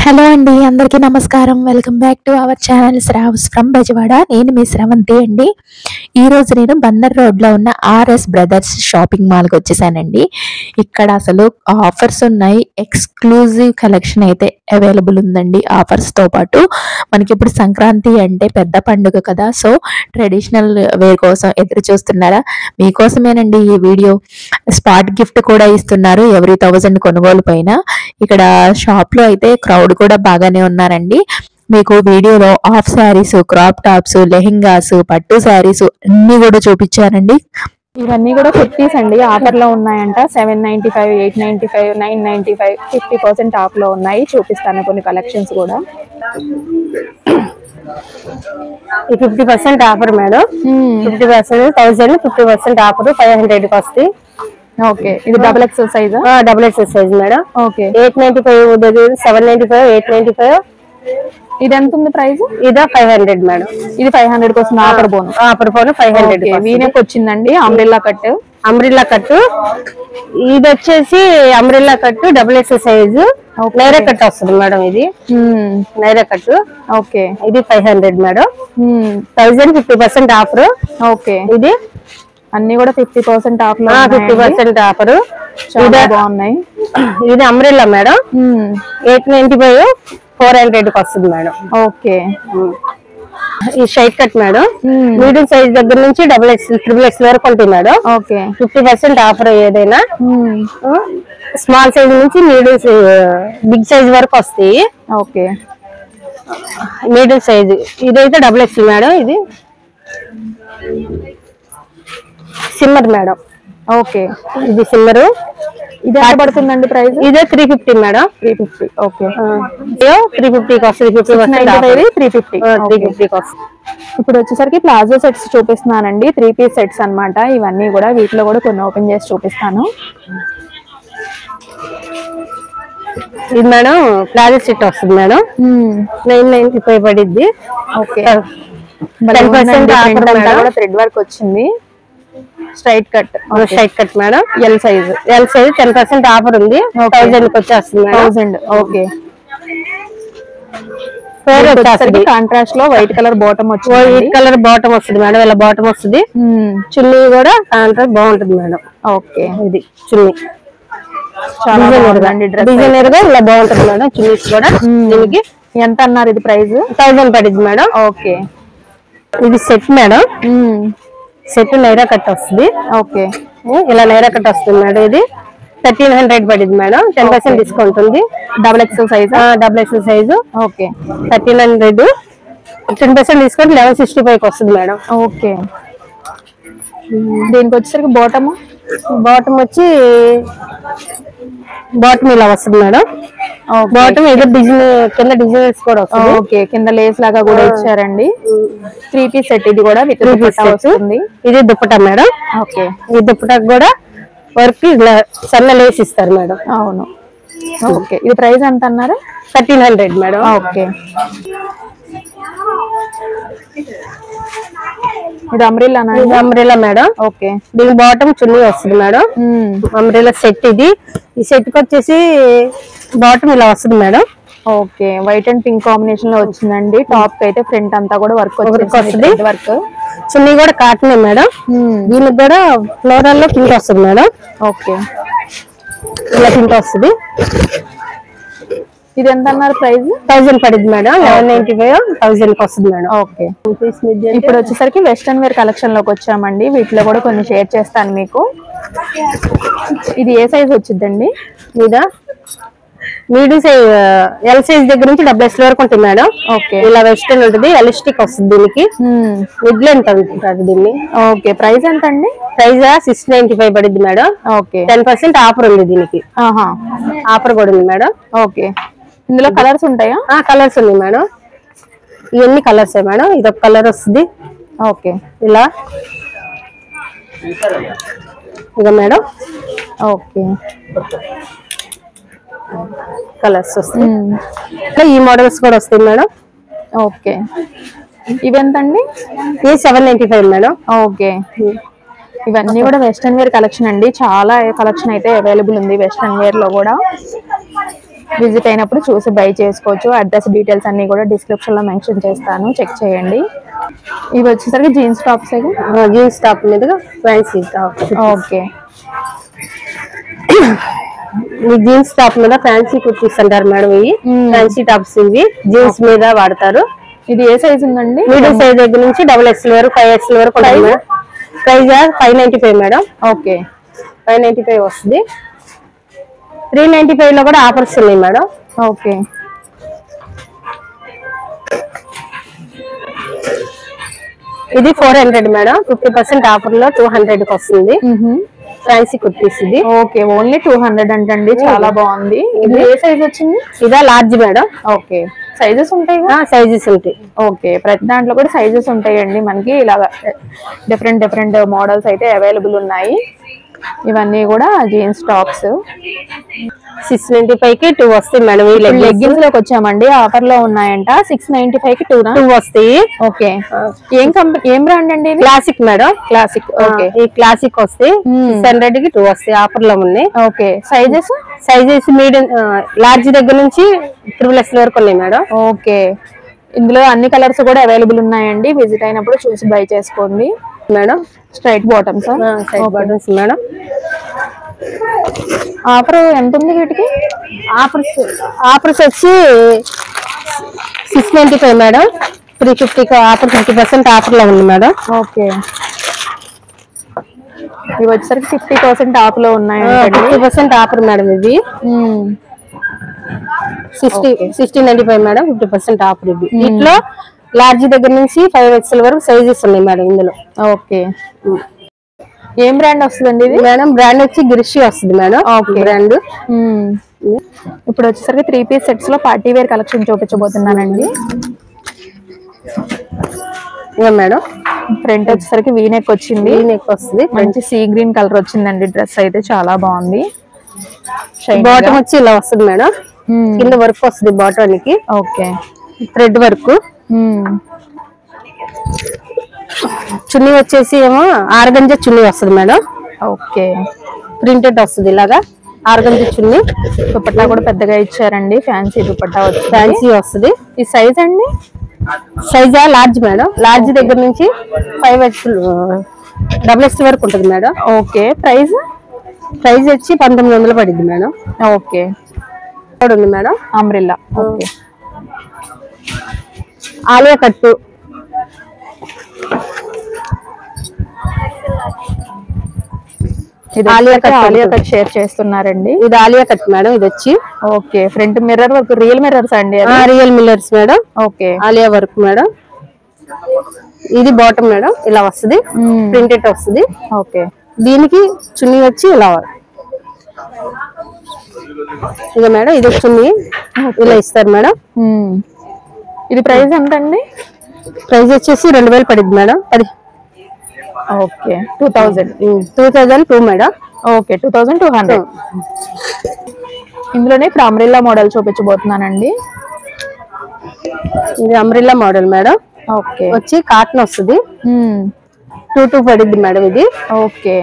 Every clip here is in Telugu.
హలో అండి, అందరికీ నమస్కారం. Welcome back to our channel Shravs from Bezawada. నేను మీ శ్రవంతి అండి. ఈరోజు నేను బందర్ రోడ్లో ఉన్న ఆర్ఎస్ బ్రదర్స్ షాపింగ్ మాల్కి వచ్చేసానండి. ఇక్కడ అసలు ఆఫర్స్ ఉన్నాయి. ఎక్స్క్లూజివ్ కలెక్షన్ అయితే అవైలబుల్ ఉందండి. ఆఫర్స్తో పాటు మనకి ఇప్పుడు సంక్రాంతి అంటే పెద్ద పండుగ కదా, సో ట్రెడిషనల్ వేర్ కోసం ఎదురు చూస్తున్నారా? మీకోసమేనండి ఈ వీడియో. స్పాట్ గిఫ్ట్ కూడా ఇస్తున్నారు ఎవ్రీ 1000 కొనుగోలు పైన. ఇక్కడ షాప్ లో అయితే క్రౌడ్ కూడా బాగానే ఉన్నారండి. మీకు వీడియోలో half saris, crop tops, lehengas, పట్టు శారీస్ అన్ని కూడా చూపించానండి. ఇవన్నీ కూడా కుర్తీస్ అండి. ఆఫర్ లో ఉన్నాయంట. 795, 895, 995, 50% ఆఫ్ లో ఉన్నాయి. చూపిస్తాను కొన్ని కలెక్షన్స్ కూడా. 50% ఆఫర్ మేడం. 50% 1000, 50% ఆఫర్ 500 కి వస్తాయి. ఓకే, ఇది double XL size. Double XL size madam. Okay, 895, 795, 895. ఇది ఎంత ఉంది ప్రైస్? ఇదా 500 మేడం. ఇది 500 కోసం ఆఫర్ బోన్. ఆఫర్ పోను 500 వీనెక్ వచ్చిందండి. Umbrella cut. Umbrella cut. ఇది వచ్చేసి umbrella cut double XL size. Naira cut వస్తుంది మేడం. ఇది నైరా కట్. ఓకే, ఇది 500 మేడం. 1000, 50% ఆఫర్. ఓకే, ఇది అన్ని కూడా 50% ఆఫ్ లో 50% ఆఫర్. బాగున్నాయి. ఇది అంబ్రెల్లా మేడం. 895, 400 కి వస్తుంది మేడం. ఓకే, ఈ షైట్ కట్ మేడం. మీడియం సైజ్ దగ్గర నుంచి డబుల్ ఎక్స్ఎల్, ట్రిపుల్ ఎక్స్ఎల్ వరకు ఉంటాయి మేడం. Okay, 50% offer. ఏదైనా స్మాల్ సైజ్ నుంచి మీడియం బిగ్ సైజ్ వరకు వస్తాయి. Okay, medium size. ఇదైతే డబుల్ ఎక్స్ఎల్ మేడం. ఇది సిమ్మర్ మేడం. ఓకే, ఇది సిమ్మర్. ఇది ఎంత పడుతుందండి ప్రైస్? ఇదే 350 మేడం. 350. ఓకే, 350 కి వస్తుంది. 350 350 కి వస్తుంది. ఇప్పుడు వచ్చేసరికి ప్లాజో సెట్స్ చూపిస్తున్నానండి. 3 పీస్ సెట్స్ అన్నమాట. ఇవన్నీ కూడా వీటిలో కూడా కొన్ని ఓపెన్ చేసి చూపిస్తాను. ఇది మేడం ప్లాజో సెట్ వస్తుంది మేడం. 995 పడిద్ది. ఓకే, 10% ఆఫర్ కూడా థ్రెడ్ వర్క్ వచ్చింది. Straight cut. Straight cut madam. L size. 10% offer ఉంది. 1000 కి వచ్చేస్తుంది. 1000. ఓకే, కాంట్రాస్ట్ లో వైట్ కలర్ బాటమ్ వచ్చింది. వైట్ కలర్ బాటమ్ వస్తుంది మేడం. ఇలా బాటమ్ వస్తుంది. చున్నీ కూడా కాంట్రాస్ట్ బాగుంటుంది మేడం. ఓకే, ఇది చున్నీ డిజైనర్ గా ఇలా బాగుంటుంది మేడం. చున్నీస్ కూడా. దీనికి ఎంత అన్నారు ఇది ప్రైస్? 1000 పడింది మేడం. ఓకే, ఇది set madam. Set Naira cut వస్తుంది. ఓకే, ఇలా నైరా కట్ వస్తుంది మేడం. ఇది 1300 పడింది మేడం. 10% డిస్కౌంట్ ఉంది. Double XL size. Double XL size. Okay, 1300, 10% discount 1165 కి వస్తుంది మేడం. ఓకే, దీనికి వచ్చేసరికి బాటమ్ వచ్చి బాటమ్ ఇలా వస్తుంది మేడం. బాటమ్ ఏదో డిజైన్ కింద డిజైన్స్ కూడా వస్తుంది. ఓకే, కింద లేస్ లాగా కూడా ఇచ్చారండి. 3 పీస్ సెట్. ఇది కూడా విత్ దుపట్టా వస్తుంది. ఇది దుపట్టా మేడం. ఓకే, ఈ దుపట్టా కూడా వర్క్ ఇలా సన్న లేస్ ఇస్తారు మేడం. అవును. ఓకే, ఇది ప్రైస్ ఎంత అన్నారు? 1300 మేడం. ఓకే, ఇది అంబ్రెల్లా. ఇది అంబ్రెల్లా మేడం. ఓకే, దీని బాటమ్ చున్నీ వస్తుంది మేడం. Umbrella set. ఇది ఈ సెట్ కి వచ్చేసి బాటమ్ ఇలా వస్తుంది madam. Okay, white and pink combination లో వచ్చిందండి. టాప్ కి అయితే ఫ్రంట్ అంతా కూడా వర్క్ వస్తుంది. వర్క్. చున్నీ కూడా కాటన్ మేడం. దీనికి కూడా ఫ్లోరల్ లో పింక్ వస్తుంది మేడం. ఓకే, ఇలా పింక్ వస్తుంది. ఇది ఎంత అన్నారు ప్రైస్? 1000 పడింది మేడం. 1195, 1000 కి వస్తుంది మేడం. ఓకే, ఇప్పుడు వచ్చేసరికి వెస్టర్న్ వేర్ కలెక్షన్ లోకి వచ్చామండి. వీటిలో కూడా కొన్ని షేర్ చేస్తాను మీకు. ఇది ఏ సైజ్ వచ్చిందండి? మీద మీడియం సైజ్, ఎల్ సైజ్ దగ్గర నుంచి డబుల్ ఎక్స్ఎల్ వరకు ఉంటుంది మేడం. ఓకే, ఇలా వెస్టర్న్ ఉంటుంది. ఎలిస్టిక్ వస్తుంది. దీనికి మిడ్ లెంత్ ఉంటుంది దీన్ని. ఓకే, ప్రైస్ ఎంత అండి? ప్రైజ్ 695 పడింది మేడం. ఓకే, 10% ఆఫర్ ఉంది దీనికి. ఆఫర్ కూడా ఉంది మేడం. ఓకే, ఇందులో కలర్స్ ఉంటాయా? కలర్స్ ఉన్నాయి మేడం. ఇవన్నీ కలర్స్ మేడం. ఇది ఒక కలర్ వస్తుంది. ఓకే, ఇలా ఇక మేడం. ఓకే, కలర్స్ వస్తాయి. ఈ మోడల్స్ కూడా వస్తాయి మేడం. ఓకే, ఇవెంతండి? ఇది 795 మేడం. ఓకే, ఇవన్నీ కూడా వెస్టర్న్ వేర్ కలెక్షన్ అండి. చాలా కలెక్షన్ అయితే అవైలబుల్ ఉంది వెస్టర్న్ వేర్ లో కూడా. విజిట్ అయినప్పుడు చూసి బై చేసుకోవచ్చు. అడ్రస్ డీటెయిల్స్ అన్ని కూడా డిస్క్రిప్షన్ లో మెన్షన్ చేస్తాను, చెక్ చేయండి. ఇవి వచ్చేసరికి జీన్స్ టాప్స్, జీన్స్ టాప్ మీదుగా ఫ్యాన్సీ టాప్. ఓకే. ఈ జీన్స్ టాప్ మీద ఫ్యాన్సీ కుర్తీస్ అంటారు మేడం. ఇవి ఫ్యాన్సీ టాప్స్, ఇవి జీన్స్ మీద వాడతారు. ఇది ఏ సైజ్ ఉందండి? మీడియం సైజ్ దగ్గర నుంచి XXL వరకు 5XL వరకు ఉంటుంది మేడం. Price 595 madam. ఓకే, 595 వస్తుంది. 395 లో కూడా ఆఫర్స్ ఉన్నాయి మేడం. ఓకే. ఇది 400 మేడం. 50% ఆఫర్ లో 200 కి వస్తుంది. ఫ్యాన్సీ కుర్తీస్ ఇది. ఓకే, ఓన్లీ 200 అంటండి, చాలా బాగుంది. ఇది ఏ సైజ్ వచ్చింది? ఇదా లార్జ్ మేడం. ఓకే, సైజెస్ ఉంటాయి, సైజెస్ ఉంటాయి. ఓకే, ప్రతి దాంట్లో కూడా సైజెస్ ఉంటాయండి మనకి. ఇలాగా డిఫరెంట్ మోడల్స్ అయితే అవైలబుల్ ఉన్నాయి. ఇవన్నీ కూడా జీన్స్ టాప్స్. 695 కి 2 వస్తాయి మేడం. ఈ లెగ్గిన్స్ లోకి వచ్చామండి, ఆఫర్ లో ఉన్నాయంట. 695 కి 2 వస్తాయి. ఓకే, ఏం బ్రాండ్ అండి? Classic madam. క్లాసిక్. ఓకే, ఈ క్లాసిక్ వస్తాయి. 600 కి 2 వస్తాయి, ఆఫర్ లో ఉన్నాయి. ఓకే, సైజెస్ మీడియం లార్జ్ దగ్గర నుంచి XXL వరకు ఉన్నాయి మేడం. ఓకే, ఇందులో అన్ని కలర్స్ కూడా అవైలబుల్ ఉన్నాయండి. విజిట్ అయినప్పుడు చూసి బై చేసుకోండి madam. Straight bottoms, bottoms madam. Offer ఎంత ఉంది వీటికి? ఆఫర్స్ వచ్చి 695 మేడం. 350 ఆఫర్, 50% ఆఫర్ లో ఉంది మేడం. ఓకే, ఇవి వచ్చేసరికి 50% ఆఫ్ లో ఉన్నాయి. 50% ఆఫర్ మేడం. ఇది 1695 మేడం. 50% ఆఫర్ ఇది. ఇట్లా లార్జ్ దగ్గర నుంచి 5XL వరకు సైజెస్ ఉన్నాయి మేడం ఇందులో. ఓకే, ఏం బ్రాండ్ వస్తుందండి ఇది? మేడం బ్రాండ్ వచ్చి గిరిషి వస్తుంది మేడం. బ్రాండ్. ఇప్పుడు వచ్చేసరికి 3 పీస్ సెట్స్ లో పార్టీ వేర్ కలెక్షన్ చూపించబోతున్నానండి. మేడం ఫ్రంట్ వచ్చేసరికి వీ నెక్ వచ్చింది. వస్తుంది, మంచి సీ గ్రీన్ కలర్ వచ్చిందండి. డ్రెస్ అయితే చాలా బాగుంది. బాటమ్ వచ్చి ఇలా వస్తుంది మేడం. కింద వర్క్ వస్తుంది బాటమ్ కి. Okay, thread work. చున్నీ వచ్చేసి ఏమో ఆర్గంజా చున్నీ వస్తుంది మేడం. ఓకే, ప్రింటెడ్ వస్తుంది ఇలాగా ఆర్గంజా చున్నీ. దుపట్టా కూడా పెద్దగా ఇచ్చారండి, ఫ్యాన్సీ దుపట్టా ఫ్యాన్సీ వస్తుంది. ఈ సైజ్ అండి? సైజా లార్జ్ మేడం. లార్జ్ దగ్గర నుంచి 5XL XXL వరకు ఉంటుంది మేడం. ఓకే, ప్రైస్ వచ్చి 1900 పడింది మేడం. ఓకే, ఉంది మేడం. అంబ్రెల్లా. ఓకే, ఆలియా కట్టు. ఆలియా కట్ షేర్ చేస్తున్నారండి. ఇది ఆలియా కట్ మేడం. ఇది వచ్చి okay, front mirror work, real mirrors అండి? Real mirrors madam. ఓకే, ఆలియా వర్క్ మేడం. ఇది బాటమ్ మేడం, ఇలా వస్తుంది, ప్రింటెడ్ వస్తుంది. ఓకే, దీనికి చున్నీ వచ్చి ఇలా ఇక మేడం. ఇది చున్నీ ఇలా ఇస్తారు మేడం. ఇది ప్రైస్ ఎంత అండి? ప్రైస్ వచ్చేసి 2000 పడింది మేడం. Okay, 2002 madam. ఓకే, 2200. ఇందులోనే ఇప్పుడు అంబ్రెల్లా మోడల్ చూపించబోతున్నానండి. ఇది అంబ్రెల్లా మోడల్ మేడం. ఓకే, వచ్చి కాటన్ వస్తుంది. 22 పడింది మేడం ఇది. ఓకే,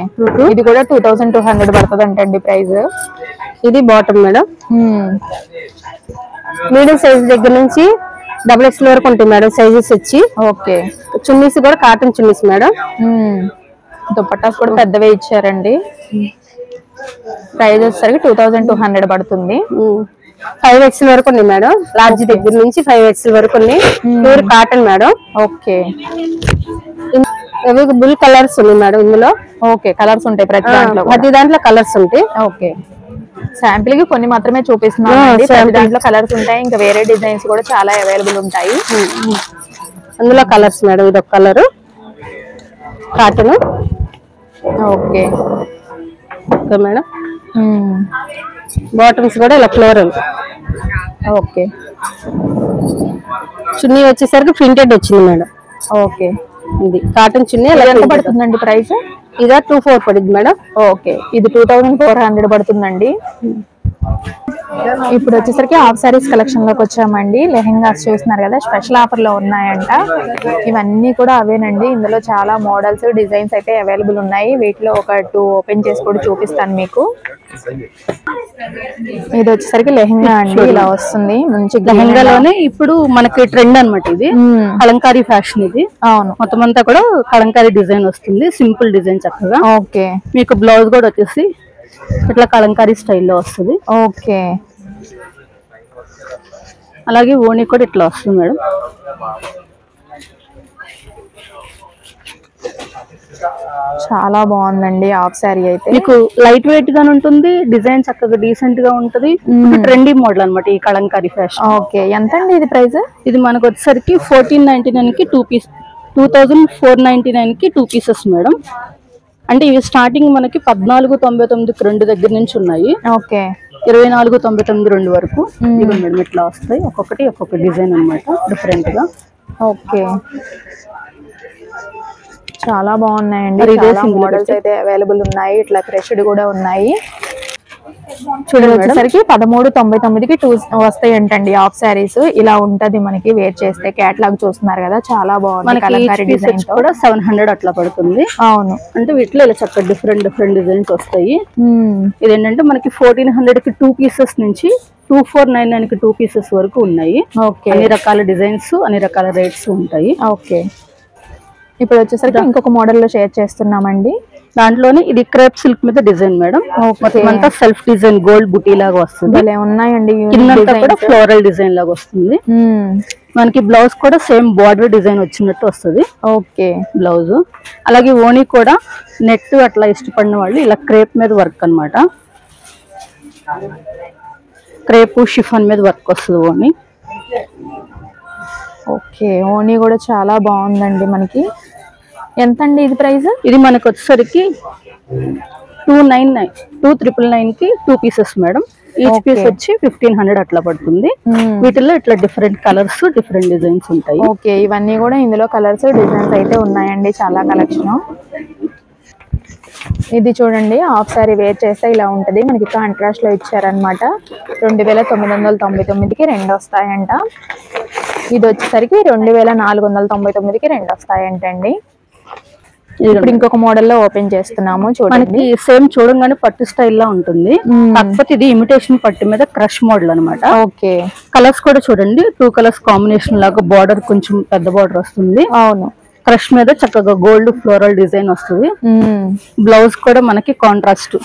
ఇది కూడా 2200 పడుతుంది అంటండి ప్రైస్. ఇది బాటమ్ మేడం. మీడియం సైజ్ దగ్గర నుంచి XXL వరకు ఉంటాయి మేడం సైజెస్ వచ్చి. ఓకే, చున్నీస్ కూడా కాటన్ చున్నీస్ మేడం. దుపట్టాస్ కూడా పెద్దవే ఇచ్చారండి. ప్రైస్ వచ్చేసరికి 2200 పడుతుంది. 5XL వరకు ఉన్నాయి మేడం. లార్జ్ దగ్గర నుంచి 5XL వరకు ఉన్నాయి. Pure cotton madam. Okay, available colours ఉన్నాయి మేడం ఇందులో. ఓకే, కలర్స్ ఉంటాయి ప్రతి దాంట్లో కలర్స్ ఉంటాయి. ఓకే, శాంపిల్ కి కొన్ని మాత్రమే చూపిస్తున్నాను. దాంట్లో కలర్స్ ఉంటాయి, ఇంకా వేరే డిజైన్స్ కూడా చాలా అవైలబుల్ ఉంటాయి. అందులో కలర్స్ మేడం. ఇది ఒక colour cotton. Okay, madam. Bottoms కూడా ఇలా ఫ్లోరల్. ఓకే, చున్నీ వచ్చేసరికి ప్రింటెడ్ వచ్చింది మేడం. ఓకే, ఇది కాటన్ చున్నీ. ఎంత పడుతుందండి ప్రైస్? ఇదా 24 పడింది మేడం. ఓకే, ఇది 2400 పడుతుందండి. ఇప్పుడు వచ్చేసరికి హాఫ్ సారీస్ కలెక్షన్ లోకి వచ్చామండి. లెహెంగాస్ చూస్తున్నారు కదా, స్పెషల్ ఆఫర్ లో ఉన్నాయంట. ఇవన్నీ కూడా అవేనండి. ఇందులో చాలా మోడల్స్, డిజైన్స్ అయితే అవైలబుల్ ఉన్నాయి. వీటిలో ఒక 2 ఓపెన్ చేసి కూడా చూపిస్తాను మీకు. ఇది వచ్చేసరికి లెహెంగా అండి, ఇలా వస్తుంది. మంచి లెహెంగాలోనే ఇప్పుడు మనకి ట్రెండ్ అన్నమాట. ఇది కలంకారీ ఫ్యాషన్. ఇది అవును, మొత్తం అంతా కూడా కలంకారీ డిజైన్ వస్తుంది. సింపుల్ డిజైన్ చక్కగా. ఓకే. మీకు బ్లౌజ్ కూడా వచ్చేసి ఇట్లా కలంకారీ స్టైల్లో వస్తుంది. ఓకే. అలాగే ఓణి కూడా ఇట్లా వస్తుంది మేడం. చాలా బాగుందండి హాఫ్ సారీ అయితే. మీకు లైట్ వెయిట్ గా ఉంటుంది, డిజైన్ చక్కగా డీసెంట్ గా ఉంటది. ట్రెండీ మోడల్ అన్నమాట ఈ కలంకారీ ఫ్యాషన్. ఓకే. ఎంత అండి ఇది ప్రైస్? ఇది మనకు వచ్చేసరికి 1499 కి 2 పీస్, 2499 కి 2 పీసెస్ మేడం. అంటే ఇవి స్టార్టింగ్ మనకి 1499కి 2 దగ్గర నుంచి ఉన్నాయి. ఓకే. 2499 2 వరకు ఇవి మేడం ఇట్లా వస్తాయి. ఒక్కొక్క డిజైన్ అన్నమాట, డిఫరెంట్ గా. ఓకే. చాలా బాగున్నాయండి. చాలా మోడల్స్ అయితే అవైలబుల్ ఉన్నాయి. ఇట్లా క్రష్డ్ కూడా ఉన్నాయి. చూడండి, వచ్చేసరికి 1399కి 2 వస్తాయి అంటండి హాఫ్ సారీస్. ఇలా ఉంటది మనకి వేర్ చేస్తే. కేటలాగ్ చూస్తున్నారు కదా, చాలా బాగుంది. కలంకారీ డిజైన్ కూడా 700 అట్లా పడుతుంది. అవును. అంటే వీటిలో ఇలా చక్కగా డిఫరెంట్ డిజైన్స్ వస్తాయి. ఇదేంటంటే మనకి 1400కి 2 పీసెస్ నుంచి 2499కి 2 పీసెస్ వరకు ఉన్నాయి. ఓకే. అన్ని రకాల డిజైన్స్, అన్ని రకాల రేట్స్ ఉంటాయి. ఓకే. ఇప్పుడు వచ్చేసరికి ఇంకొక మోడల్ లో షేర్ చేస్తున్నామండి. దాంట్లోనే ఇది క్రేప్ సిల్క్ మీద డిజైన్ మేడం. మొత్తం అంతా సెల్ఫ్ డిజైన్ గోల్డ్ బుటీ లాగా వస్తుంది. ఉన్నాయండి. కిందంతా కూడా ఫ్లోరల్ డిజైన్ లాగా వస్తుంది. మనకి బ్లౌజ్ కూడా సేమ్ బార్డర్ డిజైన్ వచ్చినట్టు వస్తుంది. ఓకే. బ్లౌజ్ అలాగే ఓణి కూడా నెట్ అట్లా ఇష్టపడిన వాళ్ళు ఇలా క్రేప్ మీద వర్క్ అన్నమాట. క్రేప్ షిఫాన్ మీద వర్క్ వస్తుంది ఓణి. ఓకే. ఓణి కూడా చాలా బాగుందండి మనకి. ఎంత అండి ఇది ప్రైస్? ఇది మనకు వచ్చేసరికి 2999కి 2 పీసెస్ మేడం. ఈచ్ పీస్ వచ్చి 1500 అట్లా పడుతుంది. వీటిల్లో ఇట్లా డిఫరెంట్ కలర్స్, డిఫరెంట్ డిజైన్స్ ఉంటాయి. ఓకే. ఇవన్నీ కూడా ఇందులో కలర్స్, డిజైన్స్ అయితే ఉన్నాయండి. చాలా కలెక్షన్. ఇది చూడండి, హాఫ్ సారీ వేర్ చేస్తే ఇలా ఉంటది. మనకి కాంట్రాస్ట్ లో ఇచ్చారనమాట. 2999కి 2 వస్తాయంట. ఇది వచ్చేసరికి 2499కి 2 వస్తాయంటండి. ఇప్పుడు ఇంకొక మోడల్ లో ఓపెన్ చేస్తున్నాము. చూడండి, సేమ్ చూడంగానే పట్టు స్టైల్ లా ఉంటుంది. కాకపోతే ఇది ఇమిటేషన్ పట్టు మీద క్రష్ మోడల్ అన్నమాట. ఓకే. కలర్స్ కూడా చూడండి, 2 కలర్స్ కాంబినేషన్ లాగా. బార్డర్ కొంచెం పెద్ద బార్డర్ వస్తుంది. అవును. క్రష్ మీద చక్కగా గోల్డ్ ఫ్లోరల్ డిజైన్ వస్తుంది. బ్లౌజ్ కూడా మనకి కాంట్రాస్ట్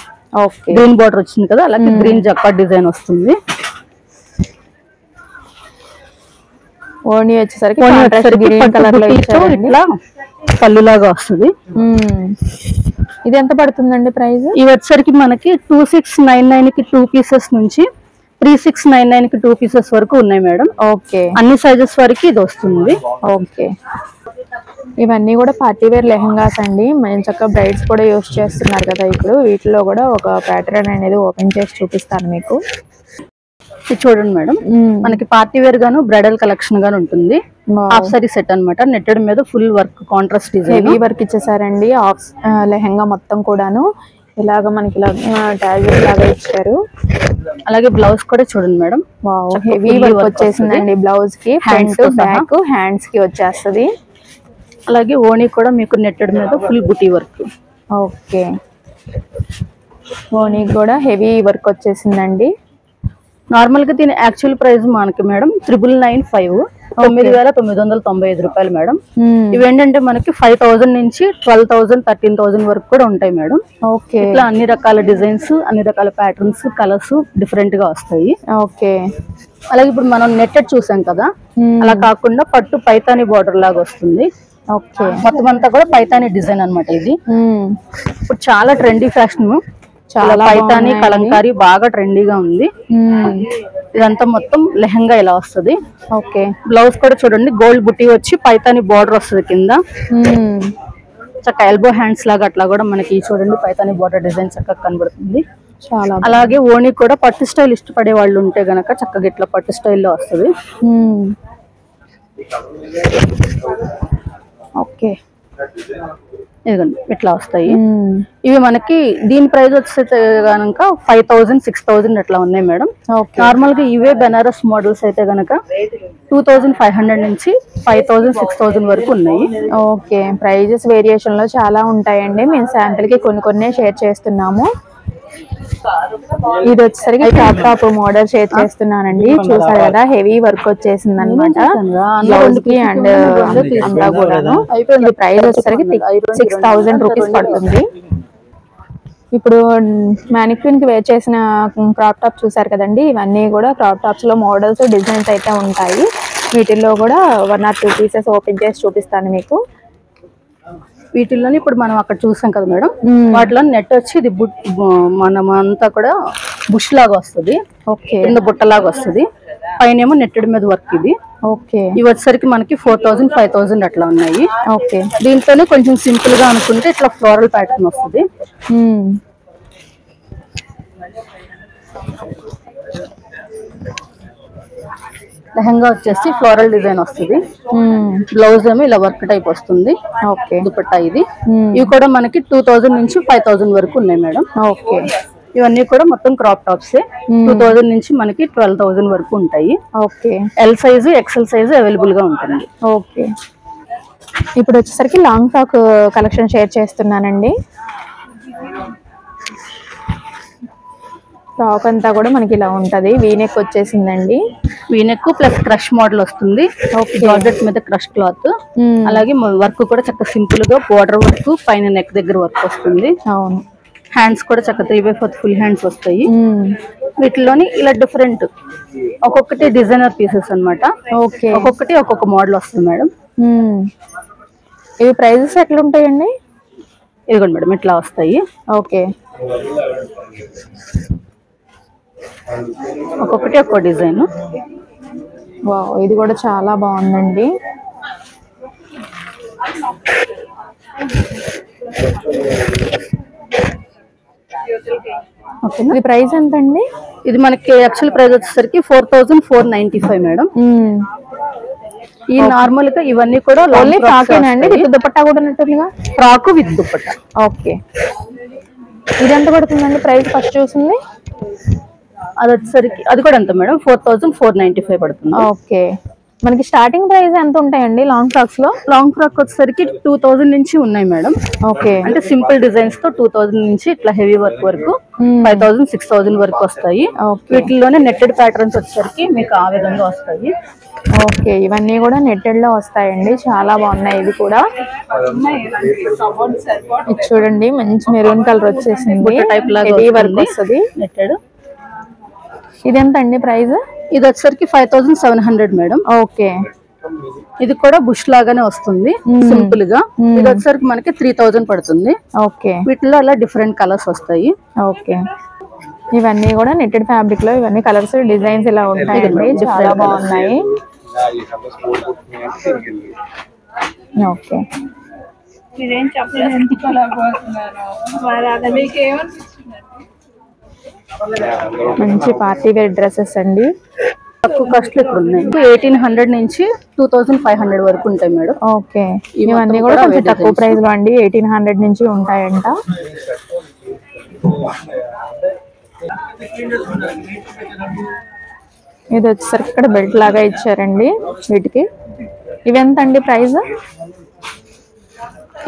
గ్రీన్ బార్డర్ వచ్చింది కదా, అలాగే గ్రీన్ జక్కా డిజైన్ వస్తుంది. ఓణి వచ్చేసరికి గ్రీన్ కలర్ లో ఇట్లా పళ్ళులాగా వస్తుంది. ఇది ఎంత పడుతుందండి ప్రైస్? ఇవి వచ్చేసరికి మనకి 2699కి 2 పీసెస్ నుంచి 3699కి 2 పీసెస్ వరకు ఉన్నాయి మేడం. ఓకే. అన్ని సైజెస్ వరకు ఇది వస్తుంది. ఓకే. ఇవన్నీ కూడా పార్టీ వేర్ లెహంగాస్ అండి. మనం చక్కగా బ్రైడ్స్ కూడా యూస్ చేస్తున్నారు కదా ఇప్పుడు. వీటిలో కూడా ఒక ప్యాటర్న్ అనేది ఓపెన్ చేసి చూపిస్తాను మీకు. చూడండి మేడం, మనకి పార్టీ వేర్ గాను బ్రైడల్ కలెక్షన్ గాను ఉంటుంది. హాఫ్ సారీ సెట్ అన్నమాట. నెట్టెడ్ మీద full work, contrast design, heavy work ఇచ్చేసారండి. హాఫ్ లెహంగా మొత్తం కూడాను ఇలాగ మనకి ఇలా టాజెస్ లాగా ఇచ్చారు. అలాగే బ్లౌజ్ కూడా చూడండి మేడం, హెవీ వర్క్ వచ్చేసిందండి. బ్లౌజ్ కి ఫ్రంట్, బ్యాక్, హ్యాండ్స్ కి వచ్చేస్తుంది. అలాగే ఓణి కూడా మీకు నెట్టెడ్ మీద ఫుల్ బుటీ వర్క్. ఓకే. ఓణి కూడా హెవీ వర్క్ వచ్చేసిందండి. నార్మల్ గా దీని యాక్చువల్ ప్రైస్ మనకి మేడం 9995, 9995 రూపాయలు మేడం. ఇవేంటంటే మనకి 5000 నుంచి 12000, 13000 వరకు కూడా ఉంటాయి మేడం. ఓకే. ఇట్లా అన్ని రకాల డిజైన్స్, అన్ని రకాల ప్యాటర్న్స్, కలర్స్ డిఫరెంట్ గా వస్తాయి. ఓకే. అలాగే ఇప్పుడు మనం నెట్టెడ్ చూసాం కదా, అలా కాకుండా పట్టు పైతాని బార్డర్ లాగా వస్తుంది. ఓకే. మొత్తం అంతా కూడా పైతాని డిజైన్ అన్నమాట. ఇది ఇప్పుడు చాలా ట్రెండీ ఫ్యాషన్. చాలా పైతాని కలంకారీ బాగా ట్రెండీగా ఉంది. ఇదంతా మొత్తం లెహంగా ఇలా వస్తుంది. ఓకే. బ్లౌజ్ కూడా చూడండి, గోల్డ్ బుట్టి వచ్చి పైతాని బార్డర్ వస్తుంది కింద. చక్కగా ఎల్బో హ్యాండ్స్ లాగా అట్లా కూడా మనకి చూడండి పైతాని బార్డర్ డిజైన్ చక్కగా కనబడుతుంది. చాలా. అలాగే ఓణి కూడా పట్టు స్టైల్ ఇష్టపడే వాళ్ళు ఉంటే గనక చక్కగా ఇట్లా పట్టు స్టైల్లో వస్తుంది. ఓకే. ఇదిగోండి ఇట్లా వస్తాయి. ఇవి మనకి దీని ప్రైస్ వచ్చేస్తే కనుక 5000 6000 అట్లా ఉన్నాయి మేడం. నార్మల్ గా ఇవే బెనారస్ మోడల్స్ అయితే గనక 2500 నుంచి 5000 6000 వరకు ఉన్నాయి. ఓకే, ప్రైజెస్ వేరియేషన్ లో చాలా ఉంటాయండి. మేము శాంపిల్ కి కొన్ని షేర్ చేస్తున్నాము. ఇది వచ్చేసరికి టాప్ టాప్ మోడల్ షేర్ చేస్తున్నానండి. చూసారు కదా, హెవీ వర్క్ వచ్చేసింది అనమాట. బ్లౌజ్ కి అండ్ అంతా కూడాను. ఇది ప్రైస్ వచ్చేసరికి 6000 రూపీస్ పడుతుంది. ఇప్పుడు మ్యానిక్విన్ కి వేర్ చేసిన క్రాప్ టాప్ చూసారు కదండి. ఇవన్నీ కూడా క్రాప్ టాప్స్ లో మోడల్స్ డిజైన్స్ అయితే ఉంటాయి. వీటిల్లో కూడా 1 or 2 పీసెస్ ఓపెన్ చేసి చూపిస్తాను మీకు. వీటిల్లోని ఇప్పుడు మనం అక్కడ చూసాం కదా మేడం, వాటిలో నెట్ వచ్చి ఇది మనం అంతా కూడా బుష్ లాగా వస్తుంది. ఓకే, కింద బుట్టలాగా వస్తుంది, పైన ఏమో నెట్టెడ్ మీద వర్క్ ఇది. ఓకే, ఇవి వచ్చేసరికి మనకి 4000 5000 అట్లా ఉన్నాయి. ఓకే, దీంట్లోనే కొంచెం సింపుల్ గా అనుకుంటే ఇట్లా ఫ్లోరల్ ప్యాటర్న్ వస్తుంది. లెహంగా వచ్చేసి ఫ్లోరల్ డిజైన్ వస్తుంది. బ్లౌజ్ ఏమో ఇలా వర్క్ టైప్ వస్తుంది. ఓకే, దుపట్టా ఇది. ఇవి కూడా మనకి 2000 నుంచి 5000 వరకు ఉన్నాయి మేడం. ఓకే, ఇవన్నీ కూడా మొత్తం క్రాప్ టాప్స్ 2000 నుంచి మనకి 12000 వరకు ఉంటాయి. Okay, L size XL size available గా ఉంటుంది. ఓకే, ఇప్పుడు వచ్చేసరికి లాంగ్ ఫ్రాక్ కలెక్షన్ షేర్ చేస్తున్నానండి. ఫ్రాక్ అంతా కూడా మనకి ఇలా ఉంటది. వీనెక్ వచ్చేసిందండి. వీనెక్ ప్లస్ క్రష్ మోడల్ వస్తుంది. జార్జెట్ మీద క్రష్ క్లాత్. అలాగే వర్క్ కూడా చక్కగా సింపుల్ గా బోర్డర్ వర్క్, పైన నెక్ దగ్గర వర్క్ వస్తుంది. అవును, హ్యాండ్స్ కూడా చక్కగా 3/4 ఫుల్ హ్యాండ్స్ వస్తాయి. వీటిలోని ఇలా డిఫరెంట్ ఒక్కొక్కటి డిజైనర్ పీసెస్ అన్నమాట. ఓకే, ఒక్కొక్కటి ఒక్కొక్క మోడల్ వస్తుంది మేడం. ఇవి ప్రైజెస్ ఎట్లా ఉంటాయండి? ఇదిగోండి మేడం ఇట్లా వస్తాయి. ఓకే, ఒక్కొక్కటి ఒక్కో డిజైన్. వావ్, ఇది కూడా చాలా బాగుందండి. ఇది ప్రైస్ ఎంత అండి? ఇది మనకి యాక్చువల్ ప్రైస్ వచ్చేసరికి 4495 మేడం. ఈ నార్మల్ గా ఇవన్నీ కూడా ఓన్లీ ఫ్రాకేనండి? విత్ దుపట్టా కూడా ఉన్నట్టుందిగా? Frock with dupatta. ఓకే, ఇది ఎంత పడుతుందండి ప్రైస్ ఫస్ట్ చూసింది? అది వచ్చేసరికి అది కూడా ఎంత మేడం 4495 పడుతుంది. ఓకే, మనకి స్టార్టింగ్ ప్రైస్ ఎంత ఉంటాయండి లాంగ్ ఫ్రాక్స్ లో? లాంగ్ ఫ్రాక్ వచ్చేసరికి 2000 నుంచి ఉన్నాయి మేడం. ఓకే, అంటే సింపుల్ డిజైన్స్ తో 2000 నుంచి ఇట్లా హెవీ వర్క్ వరకు 5000 6000 వరకు వస్తాయి. వీటిలోనే నెట్టెడ్ ప్యాటర్న్స్ వచ్చేసరికి మీకు ఆ విధంగా వస్తాయి. ఓకే, ఇవన్నీ కూడా నెట్టెడ్ లో వస్తాయండి. చాలా బాగున్నాయి. ఇవి కూడా ఇది చూడండి, మంచి మెరూన్ కలర్ వచ్చేసింది. టైప్ లాగా హెవీ వర్క్ వస్తుంది నెట్టెడ్. ఇది ఎంత అండి ప్రైస్? ఇది వచ్చేసరికి 5700 మేడం. ఓకే, ఇది కూడా బుష్ లాగానే వస్తుంది సింపుల్ గా. ఇది వచ్చేసరికి మనకి 3000 పడుతుంది. ఓకే, వీటిలో అలా డిఫరెంట్ కలర్స్ వస్తాయి. ఓకే, ఇవన్నీ కూడా నెట్టెడ్ ఫ్యాబ్రిక్ లో ఇవన్నీ కలర్స్ డిజైన్స్ ఇలా ఉంటాయండి. చాలా బాగున్నాయి. ఓకే, మంచి పార్టీ వేర్ డ్రెస్సెస్ అండి. తక్కువ కాస్ట్ ఇక్కడ ఉన్నాయి. 1800 నుంచి 2500 వరకు ఉంటాయి మేడం. ఓకే, ఇవన్నీ కూడా కొంచెం తక్కువ ప్రైస్ లో అండి. 1800 నుంచి ఉంటాయంట. ఇది వచ్చేసరికి ఇక్కడ బెల్ట్ లాగా ఇచ్చారండి వీటికి. ఇవి ఎంత అండి ప్రైస్?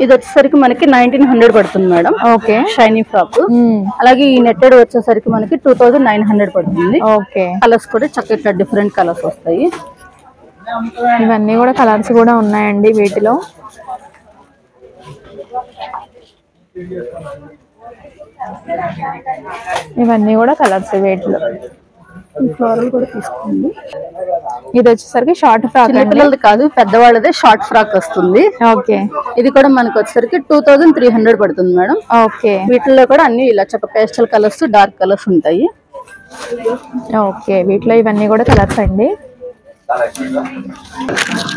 ఇది వచ్చేసరికి మనకి 1900 పడుతుంది మేడం. Okay, shiny frock. అలాగే ఈ నెట్టెడ్ వచ్చేసరికి మనకి 2900 పడుతుంది. ఓకే, కలర్స్ కూడా చక్కగా డిఫరెంట్ కలర్స్ వస్తాయి. ఇవన్నీ కూడా కలర్స్ కూడా ఉన్నాయండి వీటిలో. ఇవన్నీ కూడా కలర్స్ వీటిలో. ఫ్లోరల్ కూడా తీసుకోండి. ఇది వచ్చేసరికి షార్ట్ ఫ్రాక్. చిన్నపిల్లలది కాదు, పెద్దవాళ్ళదే షార్ట్ ఫ్రాక్ వస్తుంది. ఓకే, ఇది కూడా మనకి వచ్చేసరికి 2300 పడుతుంది మేడం. ఓకే, వీటిలో కూడా అన్ని ఇలా చక్క పేస్టల్ కలర్స్, డార్క్ కలర్స్ ఉంటాయి. ఓకే, వీటిలో ఇవన్నీ కూడా కలర్స్ అండి.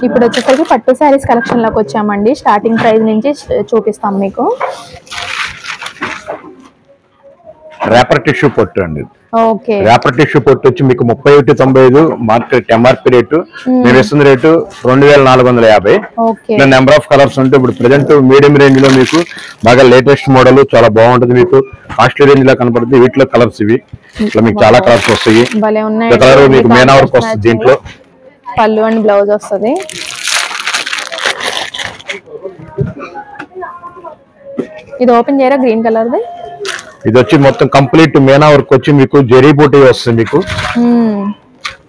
ఇప్పుడు వచ్చేసరికి పట్టు శారీస్ కలెక్షన్ లోకి వచ్చామండి. స్టార్టింగ్ ప్రైస్ నుంచి చూపిస్తాం మీకు. రేపర్ టిష్యూ పట్టు అండి. ఓకే రేపర్ టిష్యూ పొట్టు వచ్చి మీకు 31.95 మార్కెట్ ఎంఆర్పి రేటు, మేము ఇస్తున్న rate 2450. Okay number of colours ఉంటే ఇప్పుడు ప్రెసెంట్ మీడియం రేంజ్ లో మీకు బాగా లేటెస్ట్ మోడల్ చాలా బాగుంటుంది, మీకు కాస్ట్లీ రేంజ్ లో కనపడుతుంది. వీటిలో కలర్స్ ఇవి, ఇట్లా మీకు చాలా కలర్స్ వస్తాయి. భలే ఉన్నాయి. కలర్ మీకు మెయిన్ వర్క్ వస్తుంది, దీంట్లో పళ్ళు అండ్ బ్లౌజ్ వస్తుంది. ఇది ఓపెన్ చేయరా గ్రీన్ కలర్ ది. ఇది వచ్చి మొత్తం కంప్లీట్ మేనా వర్క్ వచ్చి మీకు జరీ బూటీ వస్తుంది. మీకు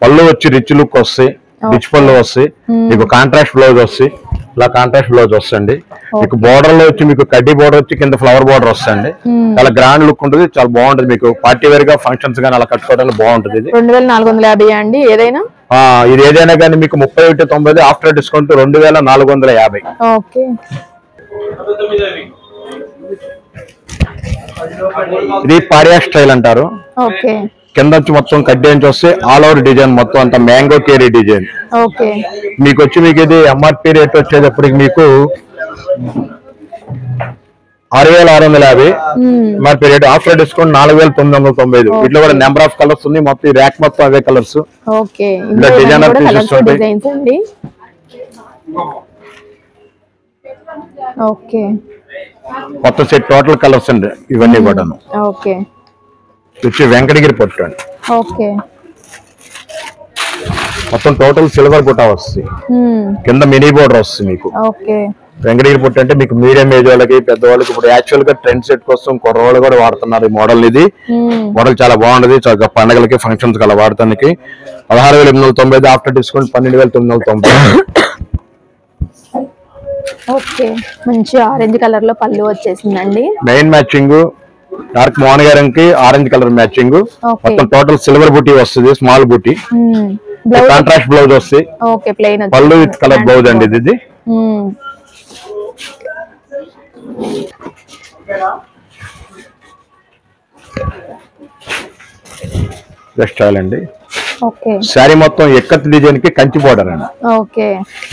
పళ్ళు వచ్చి రిచ్ లుక్ వస్తాయి, రిచ్ పళ్ళు వస్తాయి. మీకు కాంట్రాస్ట్ బ్లౌజ్ వస్తాయి, ఇలా కాంట్రాస్ట్ బ్లౌజ్ వస్తుంది. మీకు బోర్డర్ లో వచ్చి మీకు కడ్డీ బోర్డర్ వచ్చి కింద ఫ్లవర్ బోర్డర్ వస్తుంది. చాలా గ్రాండ్ లుక్ ఉంటుంది, చాలా బాగుంటుంది. మీకు పార్టీ వేర్ గా ఫంక్షన్స్ గానీ అలా కట్టుకోవడానికి బాగుంటుంది. ఇది 2450 అండి. ఏదైనా ఇది ఏదైనా కానీ మీకు 31.90, ఆఫ్టర్ డిస్కౌంట్ 2450. ఓకే ఇది పారియా స్టైల్ అంటారు. ఓకే కింద వచ్చి మొత్తం కడ్డీ నుంచి వస్తే ఆల్ ఓవర్ డిజైన్ మొత్తం అంతా మ్యాంగో కేరీ డిజైన్. ఓకే మీకు వచ్చి మీకు ఇది ఎంఆర్పి రేట్ వచ్చేటప్పటికి మీకు 6650 ఎంఆర్పి రేట్, ఆఫ్టర్ డిస్కౌంట్ 4995. ఇట్లా కూడా నెంబర్ ఆఫ్ కలర్స్ ఉంది, మొత్తం ర్యాక్ మొత్తం అవే కలర్స్. ఓకే ఇలా డిజైనర్ పీసెస్ ఉంటాయి. డిజైన్స్ అండి. ఓకే కొత్త సెట్ టోటల్ కలర్స్ అండి ఇవన్నీ కూడా. ఓకే వచ్చి వెంకటగిరి పట్టు అండి. ఓకే మొత్తం టోటల్ సిల్వర్ బుటా వస్తుంది, కింద మినీ బోర్డర్ వస్తుంది. మీకు ఓకే వెంకటగిరి పుట్టు అంటే మీకు మీడియం ఏజ్ వాళ్ళకి, పెద్దవాళ్ళకి ఇప్పుడు యాక్చువల్ గా ట్రెండ్ సెట్ కోసం కుర్రవాళ్ళు కూడా వాడుతున్నారు ఈ మోడల్. ఇది మోడల్ చాలా బాగుంటది, చాలా పండగలకి ఫంక్షన్స్ అలా వాడటానికి. 16,890, ఆఫ్టర్ డిస్కౌంట్ 12,990. ఓకే మంచి ఆరెంజ్ కలర్ లో పళ్ళు వచ్చేసిందండి. మెయిన్ మ్యాచింగ్ డార్క్ మోహన్ కి ఆరెంజ్ కలర్ మ్యాచింగ్. మొత్తం టోటల్ సిల్వర్ బూటీ వస్తుంది, స్మాల్ బూటీ. కాంట్రాస్ట్ బ్లౌజ్ వస్తుంది. ఓకే ప్లెయిన్ పళ్ళు విత్ కలర్ బ్లౌజ్ అండి ఇది. స్టైల్ అండి. శారీ మొత్తం ఎక్కత్ డిజైన్ కి కంచి బోర్డర్ అండి.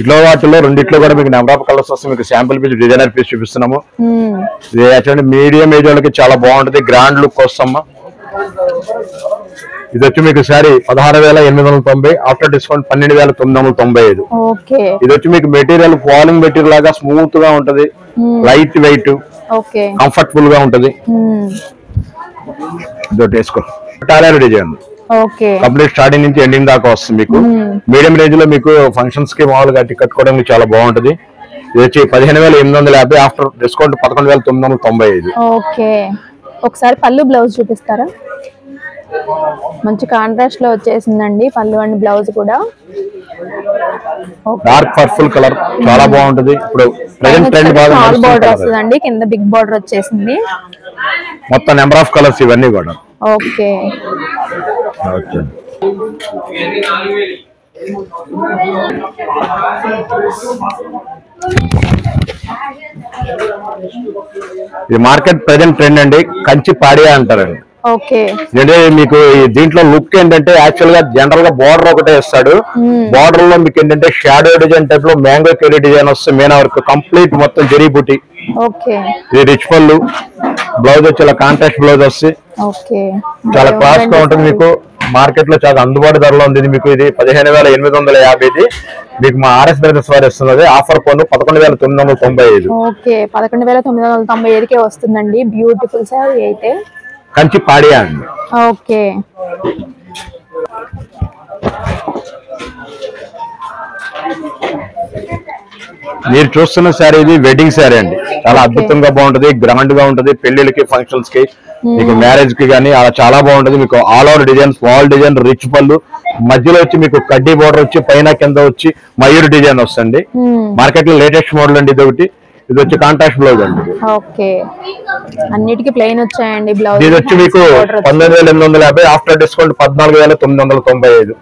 ఇట్లా వాటిలో రెండిట్లో కూడా మీకు నెంబర్ ఆఫ్ కలర్స్ వస్తాయి. మీకు శాంపుల్ పీస్ డిజైనర్ పీస్ చూపిస్తున్నాము. ఇది యాక్చువల్లీ మీడియం ఏజ్ వాళ్ళకి చాలా బాగుంటది, గ్రాండ్ లుక్ వస్తామా. ఇది వచ్చి మీకు శారీ 16,890, ఆఫ్టర్ డిస్కౌంట్ 12,995. ఇది వచ్చి మీకు మెటీరియల్ ఫాలింగ్ మెటీరియల్ లాగా స్మూత్ గా ఉంటది, లైట్ వెయిట్, కంఫర్టబుల్ గా ఉంటది. ఇది వేసుకో టాలర్ డిజైన్ కంప్లీట్ స్టార్టింగ్ నుంచి ఎండింగ్ దాకా వస్తుంది. మీకు మీడియం రేంజ్ లో మీకు ఫంక్షన్స్ కి మామూలుగా కట్టుకోవడానికి చాలా బాగుంటది. ఇది వచ్చి 15,850, ఆఫ్టర్ డిస్కౌంట్ 11,995. ఓకే ఒకసారి పళ్ళు బ్లౌజ్ చూపిస్తారా? మంచి కాంట్రాస్ట్ లో వచ్చేసిందండి పళ్ళు అండ్ బ్లౌజ్ కూడా. డార్క్ పర్పుల్ కలర్ చాలా బాగుంటది. ఇప్పుడు ప్రెజెంట్ ట్రెండ్ బాగా స్మాల్ బోర్డర్ వస్తుందండి, కింద బిగ్ బోర్డర్ వచ్చేసింది. మొత్తం నెంబర్ ఆఫ్ కలర్స్ ఇవన్నీ కూడా. ఓకే ఇది మార్కెట్ ప్రెజెంట్ ట్రెండ్ అండి, కంచి పాడియా అంటారండి. అంటే మీకు దీంట్లో లుక్ ఏంటంటే యాక్చువల్ గా జనరల్ గా బోర్డర్ ఒకటే ఇస్తాడు. బోర్డర్ లో మీకు ఏంటంటే షాడో డిజైన్ టైప్ లో మ్యాంగో కెరీ డిజైన్ వస్తుంది. మీనా వర్క్ కంప్లీట్ మొత్తం జరీ బుటీ. ఇది రిచ్ పళ్ళు, బ్లౌజ్ వచ్చి ఇలా కాంట్రాస్ట్ బ్లౌజ్ వస్తుంది. చాలా క్లాస్ గా ఉంటుంది. మీకు మార్కెట్ లో చాలా అందుబాటు ధరలో ఉంది. మీకు ఇది 15,850. మీకు మా ఆర్ఎస్ బ్రదర్స్ వారు ఇస్తున్నది ఆఫర్ పన్ను 11,995. 11,995 వస్తుందండి. బ్యూటిఫుల్ సారీ అయితే కంచి పాడియా అండి. మీరు చూస్తున్న శారీ ఇది వెడ్డింగ్ శారీ అండి. చాలా అద్భుతంగా బాగుంటది, గ్రాండ్ గా ఉంటది. పెళ్లిళ్ళకి ఫంక్షన్స్ కి మీకు మ్యారేజ్ కి కానీ అలా చాలా బాగుంటది. మీకు all over design, small design, rich పళ్ళు, మధ్యలో వచ్చి మీకు కడ్డీ బోర్డర్ వచ్చి పైన కింద వచ్చి మయూర్ డిజైన్ వస్తుంది. మార్కెట్ లో లేటెస్ట్ మోడల్ అండి ఇది ఒకటి. ఇది వచ్చి కాంట్రాస్ట్ బ్లౌజ్ అండి. అన్నిటికీ ప్లెయిన్ వచ్చాయండి బ్లౌజ్. ఇది వచ్చి మీకు 19,850, ఆఫ్టర్ డిస్కౌంట్ 14,995.